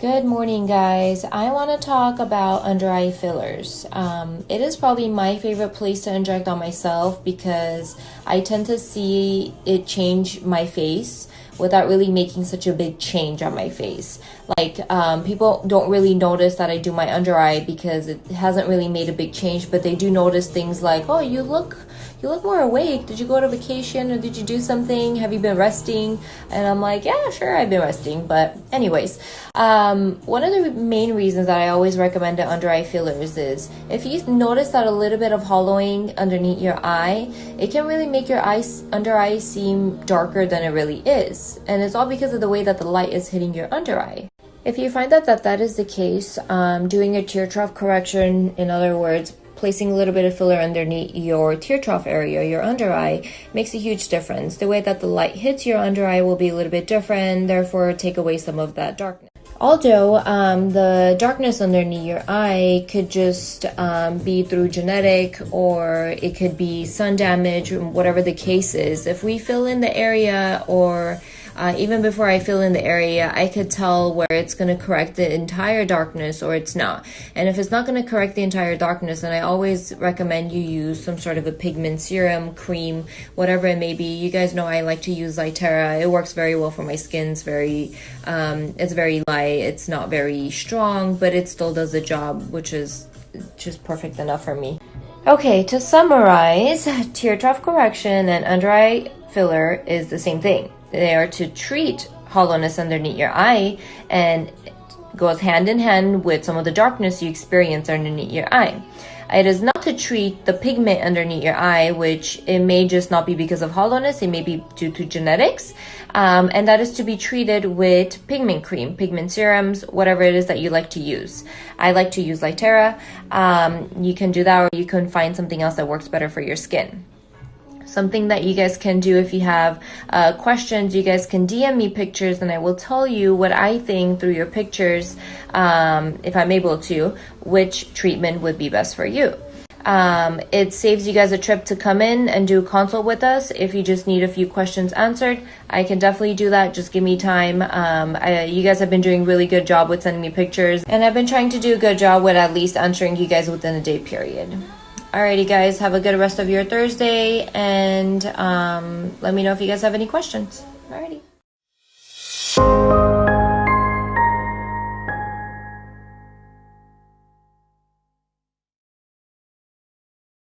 Good morning, guys. I want to talk about under eye fillers. It is probably my favorite place to inject on myself because I tend to see it change my face without really making such a big change on my face. People don't really notice that I do my under eye because it hasn't really made a big change, but they do notice things like, oh, you look more awake. Did you go to vacation or did you do something? Have you been resting? And I'm like, yeah, sure, I've been resting. But anyways, one of the main reasons that I always recommend under eye fillers is if you notice that a little bit of hollowing underneath your eye, it can really make your under eye seem darker than it really is. And it's all because of the way that the light is hitting your under eye. If you find that is the case, doing a tear trough correction, in other words, placing a little bit of filler underneath your tear trough area, your under eye, makes a huge difference. The way that the light hits your under eye will be a little bit different, therefore take away some of that darkness. Although the darkness underneath your eye could just be through genetic, or it could be sun damage, whatever the case is. If we fill in the area, or even before I fill in the area, I could tell where it's going to correct the entire darkness or it's not. And if it's not going to correct the entire darkness, then I always recommend you use some sort of a pigment serum, cream, whatever it may be. You guys know I like to use Lightera. It works very well for my skin. It's very light. It's not very strong, but it still does the job, which is just perfect enough for me. Okay, to summarize, tear trough correction and under eye filler is the same thing. They are to treat hollowness underneath your eye, and it goes hand in hand with some of the darkness you experience underneath your eye. It is not to treat the pigment underneath your eye, which it may just not be because of hollowness, it may be due to genetics, and that is to be treated with pigment cream, pigment serums, whatever it is that you like to use. I like to use Lightera. You can do that, or you can find something else that works better for your skin. Something that you guys can do if you have questions, you guys can DM me pictures and I will tell you what I think through your pictures, if I'm able to, which treatment would be best for you. It saves you guys a trip to come in and do a consult with us. If you just need a few questions answered, I can definitely do that. Just give me time. You guys have been doing a really good job with sending me pictures, and I've been trying to do a good job with at least answering you guys within a day period. Alrighty, guys, have a good rest of your Thursday, and let me know if you guys have any questions. Alrighty.